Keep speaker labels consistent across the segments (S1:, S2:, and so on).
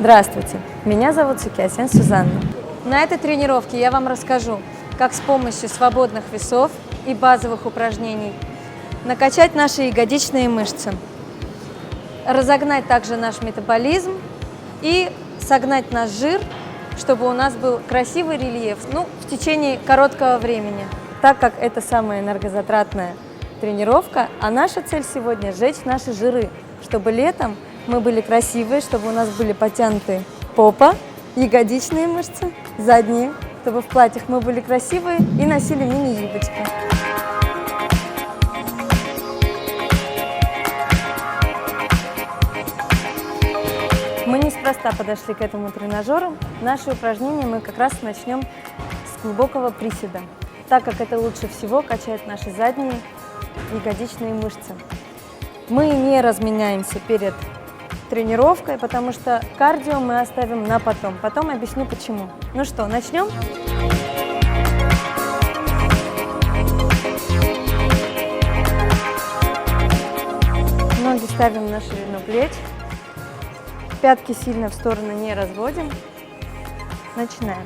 S1: Здравствуйте, меня зовут Сукиасян Сюзанна. На этой тренировке я вам расскажу, как с помощью свободных весов и базовых упражнений накачать наши ягодичные мышцы, разогнать также наш метаболизм и согнать наш жир, чтобы у нас был красивый рельеф, в течение короткого времени. Так как это самая энергозатратная тренировка, а наша цель сегодня – сжечь наши жиры, чтобы летом мы были красивые, чтобы у нас были подтянутые попа, ягодичные мышцы, задние, чтобы в платьях мы были красивые и носили мини-юбочки. Мы неспроста подошли к этому тренажеру. Наши упражнения мы как раз начнем с глубокого приседа, так как это лучше всего качает наши задние ягодичные мышцы. Мы не разминаемся перед тренировкой, потому что кардио мы оставим на потом. Потом объясню почему. Ну что, начнем? Ноги ставим на ширину плеч. Пятки сильно в сторону не разводим. Начинаем.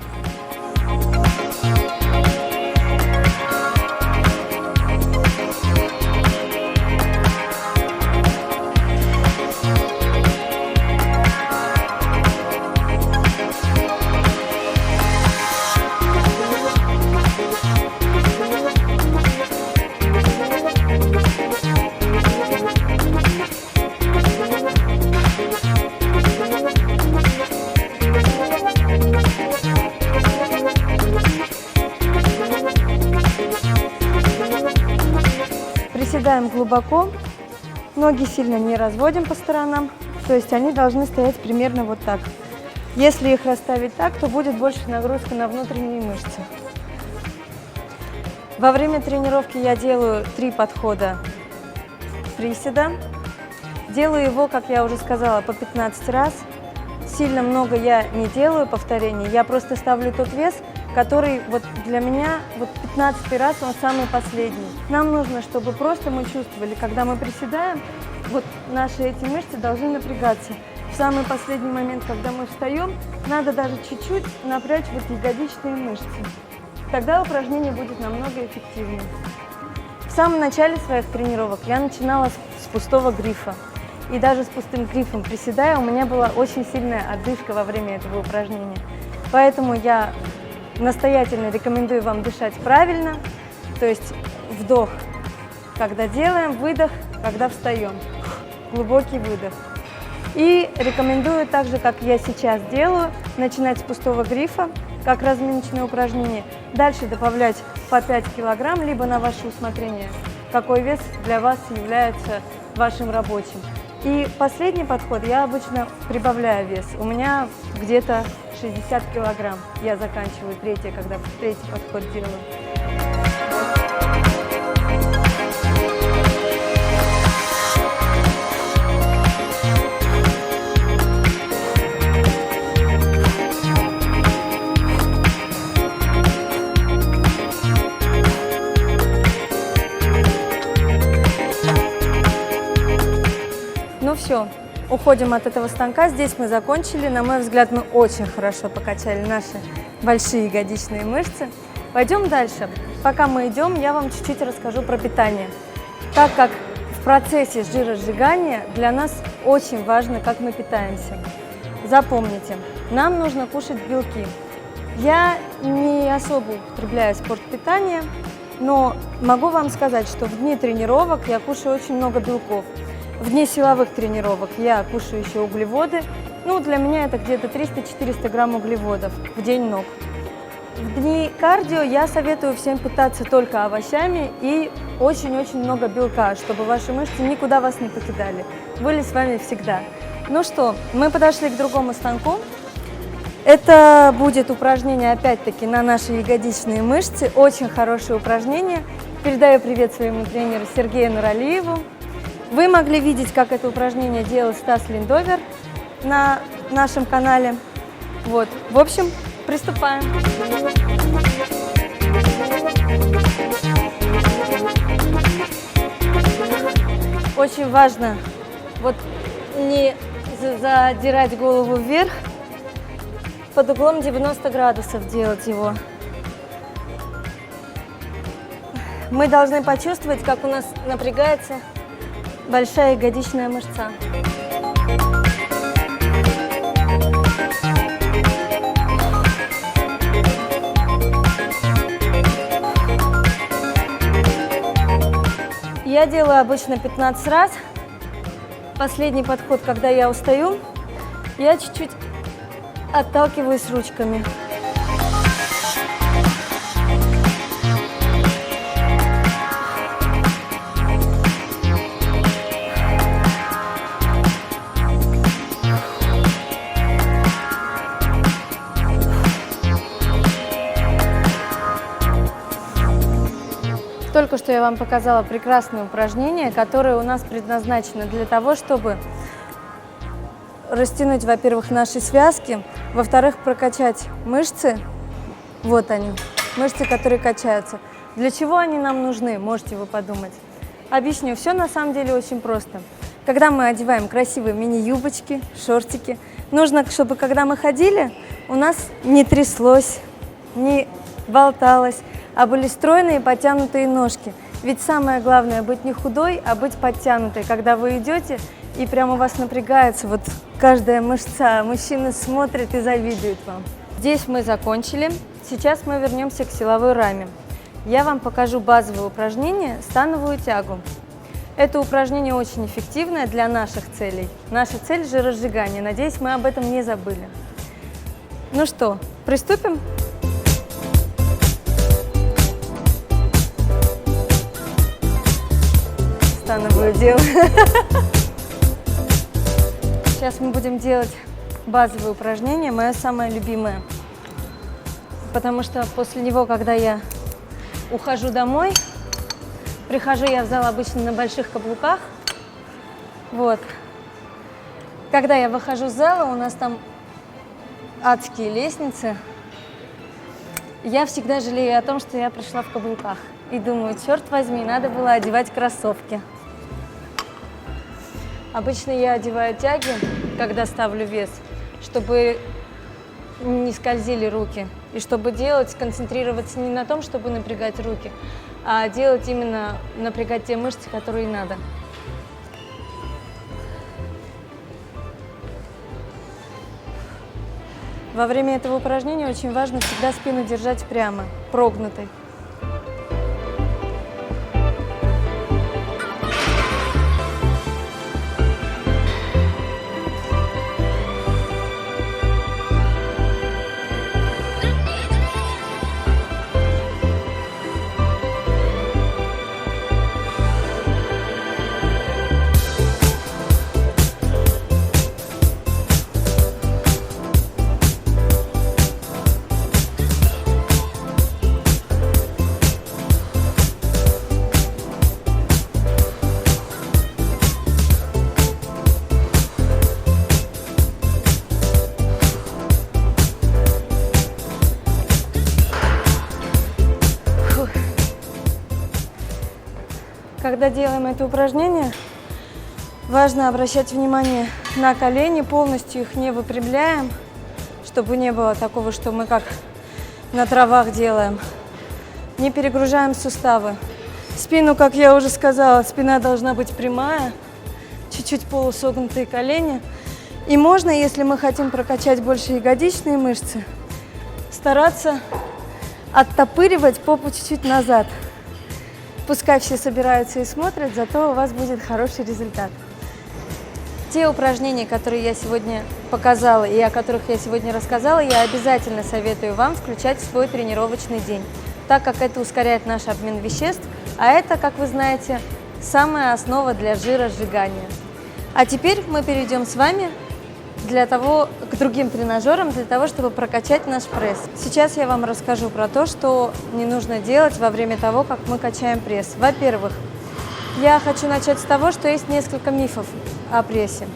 S1: Приседаем глубоко, ноги сильно не разводим по сторонам, то есть они должны стоять примерно вот так. Если их расставить так, то будет больше нагрузка на внутренние мышцы. Во время тренировки я делаю 3 подхода приседа. Делаю его, как я уже сказала, по 15 раз. Сильно много я не делаю повторений, я просто ставлю тот вес, который вот для меня, 15 раз, он самый последний. Нам нужно, чтобы просто мы чувствовали, когда мы приседаем, вот наши эти мышцы должны напрягаться. В самый последний момент, когда мы встаем, надо даже чуть-чуть напрячь вот ягодичные мышцы. Тогда упражнение будет намного эффективнее. В самом начале своих тренировок я начинала с пустого грифа. И даже с пустым грифом приседая, у меня была очень сильная одышка во время этого упражнения. Поэтому я настоятельно рекомендую вам дышать правильно, то есть вдох, когда делаем, выдох, когда встаем, глубокий выдох. И рекомендую так же, как я сейчас делаю, начинать с пустого грифа, как разминочное упражнение, дальше добавлять по 5 килограмм, либо на ваше усмотрение, какой вес для вас является вашим рабочим. И последний подход я обычно прибавляю вес. У меня где-то 60 килограмм. Я заканчиваю третий подход делаю. Ну все, уходим от этого станка. Здесь мы закончили. На мой взгляд, мы очень хорошо покачали наши большие ягодичные мышцы. Пойдем дальше. Пока мы идем, я вам чуть-чуть расскажу про питание. Так как в процессе жиросжигания для нас очень важно, как мы питаемся. Запомните, нам нужно кушать белки. Я не особо употребляю спортпитание, но могу вам сказать, что в дни тренировок я кушаю очень много белков. В дни силовых тренировок я кушаю еще углеводы. Для меня это где-то 300-400 грамм углеводов в день ног. В дни кардио я советую всем питаться только овощами и очень-очень много белка, чтобы ваши мышцы никуда вас не покидали. Были с вами всегда. Ну что, мы подошли к другому станку. Это будет упражнение опять-таки на наши ягодичные мышцы. Очень хорошее упражнение. Передаю привет своему тренеру Сергею Нуралиеву. Вы могли видеть, как это упражнение делал Стас Линдовер на нашем канале. В общем, приступаем. Очень важно не задирать голову вверх, под углом 90 градусов делать его. Мы должны почувствовать, как у нас напрягается большая ягодичная мышца. Я делаю обычно 15 раз. Последний подход, когда я устаю, я чуть-чуть отталкиваюсь ручками. Только что я вам показала прекрасное упражнение, которое у нас предназначено для того, чтобы растянуть, во-первых, наши связки, во-вторых, прокачать мышцы. Вот они, мышцы, которые качаются. Для чего они нам нужны, можете вы подумать. Объясню, все на самом деле очень просто. Когда мы одеваем красивые мини-юбочки, шортики, нужно, чтобы когда мы ходили, у нас не тряслось, не болталось, а были стройные подтянутые ножки. Ведь самое главное быть не худой, а быть подтянутой. Когда вы идете, и прямо у вас напрягается вот каждая мышца, мужчина смотрит и завидует вам. Здесь мы закончили. Сейчас мы вернемся к силовой раме. Я вам покажу базовое упражнение «Становую тягу». Это упражнение очень эффективное для наших целей. Наша цель – жиросжигание. Надеюсь, мы об этом не забыли. Ну что, приступим? Становую делаю. Сейчас мы будем делать базовое упражнение, мое самое любимое. Потому что после него, когда я ухожу домой, прихожу я в зал обычно на больших каблуках. Вот. Когда я выхожу с зала, у нас там адские лестницы. Я всегда жалею о том, что я пришла в каблуках. И думаю, черт возьми, надо было одевать кроссовки. Обычно я одеваю тяги, когда ставлю вес, чтобы не скользили руки. И чтобы делать, сконцентрироваться не на том, чтобы напрягать руки, а делать именно, напрягать те мышцы, которые надо. Во время этого упражнения очень важно всегда спину держать прямо, прогнутой. Когда делаем это упражнение, важно обращать внимание на колени, полностью их не выпрямляем, чтобы не было такого, что мы как на травах делаем. Не перегружаем суставы. Спину, как я уже сказала, спина должна быть прямая, чуть-чуть полусогнутые колени. И можно, если мы хотим прокачать больше ягодичные мышцы, стараться оттопыривать попу чуть-чуть назад. Пускай все собираются и смотрят, зато у вас будет хороший результат. Те упражнения, которые я сегодня показала и о которых я сегодня рассказала, я обязательно советую вам включать в свой тренировочный день, так как это ускоряет наш обмен веществ, а это, как вы знаете, самая основа для жиросжигания. А теперь мы перейдем с вами к другим тренажерам, для того, чтобы прокачать наш пресс. Сейчас я вам расскажу про то, что не нужно делать во время того, как мы качаем пресс. Во-первых, я хочу начать с того, что есть несколько мифов о прессе.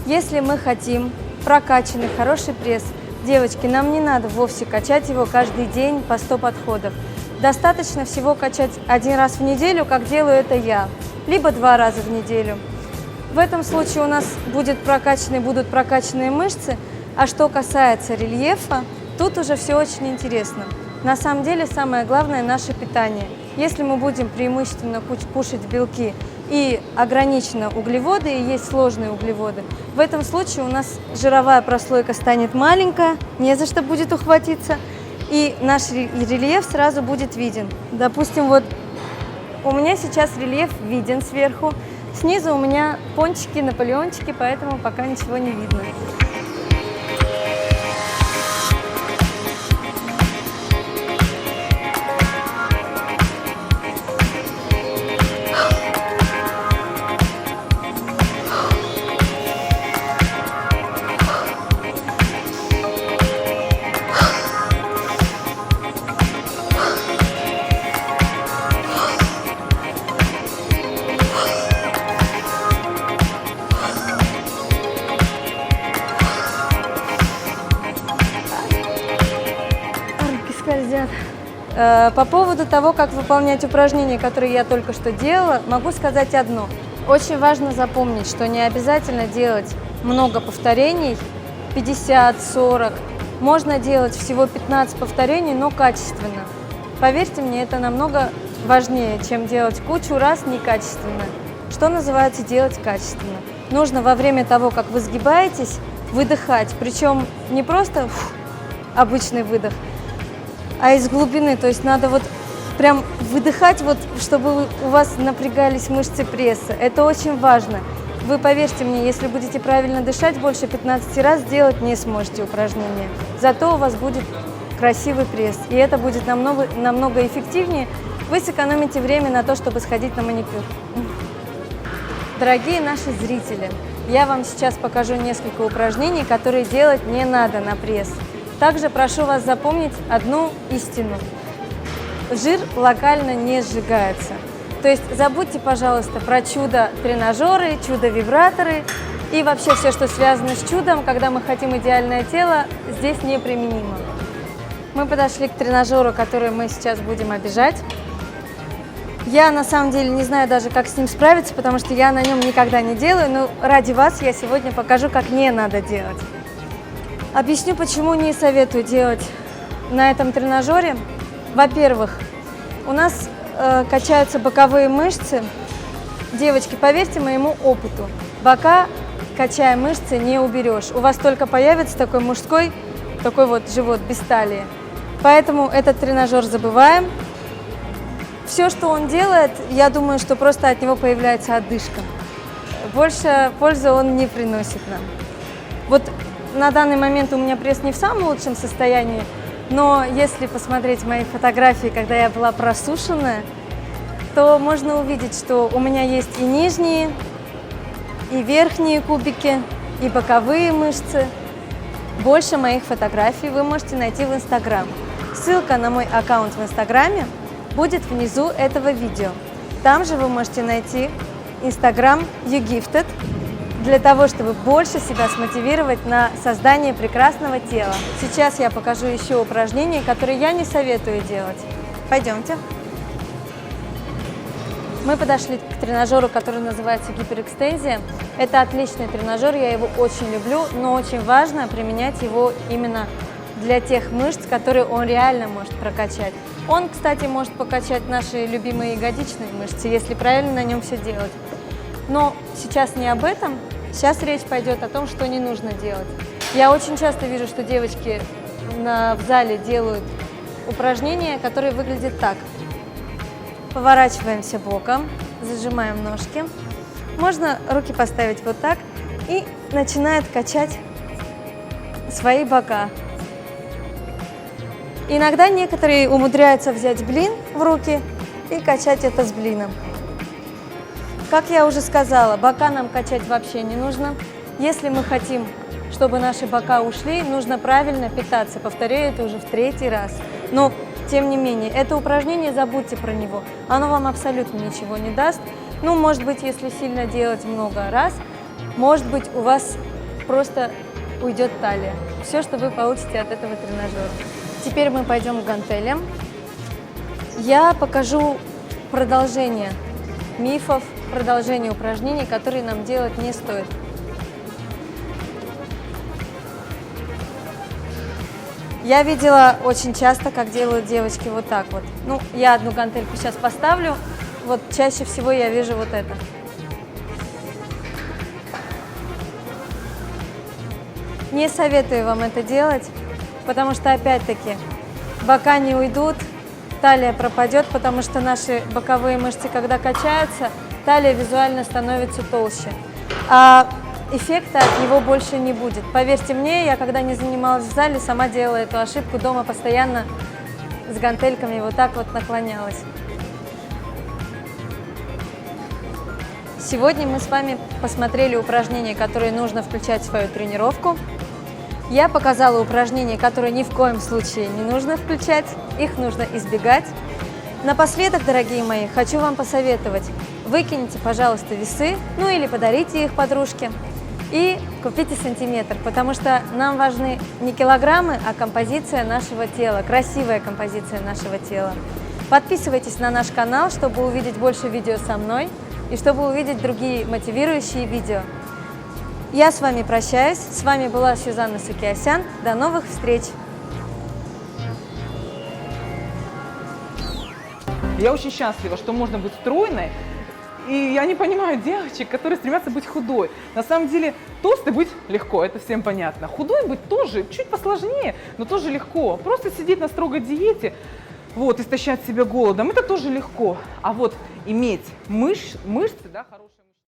S1: Если мы хотим прокачанный, хороший пресс, девочки, нам не надо вовсе качать его каждый день по 100 подходов. Достаточно всего качать один раз в неделю, как делаю это я, либо 2 раза в неделю. В этом случае у нас будут прокачанные мышцы, А что касается рельефа, тут уже все очень интересно. На самом деле самое главное наше питание. Если мы будем преимущественно кушать белки и ограниченно углеводы, и есть сложные углеводы, в этом случае у нас жировая прослойка станет маленькая, не за что будет ухватиться, и наш рельеф сразу будет виден. Допустим, вот у меня сейчас рельеф виден сверху, снизу у меня пончики, наполеончики, поэтому пока ничего не видно. По поводу того, как выполнять упражнения, которые я только что делала, могу сказать одно. Очень важно запомнить, что не обязательно делать много повторений, 50-40. Можно делать всего 15 повторений, но качественно. Поверьте мне, это намного важнее, чем делать кучу раз некачественно. Что называется делать качественно? Нужно во время того, как вы сгибаетесь, выдыхать. Причем не просто обычный выдох, а из глубины, то есть надо вот прям выдыхать, вот, чтобы у вас напрягались мышцы пресса. Это очень важно. Вы поверьте мне, если будете правильно дышать, больше 15 раз сделать не сможете упражнения. Зато у вас будет красивый пресс, и это будет намного эффективнее. Вы сэкономите время на то, чтобы сходить на маникюр. Дорогие наши зрители, я вам сейчас покажу несколько упражнений, которые делать не надо на пресс. Также прошу вас запомнить одну истину. Жир локально не сжигается. То есть забудьте, пожалуйста, про чудо-тренажеры, чудо-вибраторы и вообще все, что связано с чудом, когда мы хотим идеальное тело, здесь неприменимо. Мы подошли к тренажеру, который мы сейчас будем обижать. Я на самом деле не знаю даже, как с ним справиться, потому что я на нем никогда не делаю, но ради вас я сегодня покажу, как не надо делать. Объясню, почему не советую делать на этом тренажере. Во-первых, у нас качаются боковые мышцы. Девочки, поверьте моему опыту, бока, качая мышцы, не уберешь. У вас только появится такой мужской, такой вот живот без талии. Поэтому этот тренажер забываем. Все, что он делает, я думаю, что просто от него появляется одышка. Больше пользы он не приносит нам. Вот на данный момент у меня пресс не в самом лучшем состоянии, но если посмотреть мои фотографии, когда я была просушенная, то можно увидеть, что у меня есть и нижние, и верхние кубики, и боковые мышцы. Больше моих фотографий вы можете найти в Инстаграм. Ссылка на мой аккаунт в Инстаграме будет внизу этого видео. Там же вы можете найти Инстаграм YouGifted, для того, чтобы больше себя смотивировать на создание прекрасного тела. Сейчас я покажу еще упражнения, которые я не советую делать. Пойдемте. Мы подошли к тренажеру, который называется гиперэкстензия. Это отличный тренажер, я его очень люблю, но очень важно применять его именно для тех мышц, которые он реально может прокачать. Он, кстати, может покачать наши любимые ягодичные мышцы, если правильно на нем все делать. Но сейчас не об этом. Сейчас речь пойдет о том, что не нужно делать. Я очень часто вижу, что девочки в зале делают упражнения, которые выглядят так. Поворачиваемся боком, зажимаем ножки. Можно руки поставить вот так и начинают качать свои бока. Иногда некоторые умудряются взять блин в руки и качать это с блином. Как я уже сказала, бока нам качать вообще не нужно. Если мы хотим, чтобы наши бока ушли, нужно правильно питаться. Повторяю это уже в 3-й раз. Но, тем не менее, это упражнение, забудьте про него. Оно вам абсолютно ничего не даст. Ну, может быть, если сильно делать много раз, может быть, у вас просто уйдет талия. Все, что вы получите от этого тренажера. Теперь мы пойдем к гантелям. Я покажу продолжение мифов, продолжение упражнений, которые нам делать не стоит. Я видела очень часто, как делают девочки вот так вот. Ну, я одну гантельку сейчас поставлю. Вот чаще всего я вижу вот это. Не советую вам это делать, потому что, опять-таки, бока не уйдут, талия пропадет, потому что наши боковые мышцы, когда качаются, талия визуально становится толще. А эффекта от него больше не будет. Поверьте мне, я когда не занималась в зале, сама делала эту ошибку, дома постоянно с гантельками вот так вот наклонялась. Сегодня мы с вами посмотрели упражнения, которые нужно включать в свою тренировку. Я показала упражнения, которые ни в коем случае не нужно включать, их нужно избегать. Напоследок, дорогие мои, хочу вам посоветовать. Выкиньте, пожалуйста, весы, ну или подарите их подружке и купите сантиметр, потому что нам важны не килограммы, а композиция нашего тела, красивая композиция нашего тела. Подписывайтесь на наш канал, чтобы увидеть больше видео со мной и чтобы увидеть другие мотивирующие видео. Я с вами прощаюсь. С вами была Сюзанна Сукиасян. До новых встреч!
S2: Я очень счастлива, что можно быть стройной. И я не понимаю девочек, которые стремятся быть худой. На самом деле толстой быть легко, это всем понятно. Худой быть тоже чуть посложнее, но тоже легко. Просто сидеть на строгой диете, вот, истощать себя голодом, это тоже легко. А вот иметь мышцы, да, хорошие.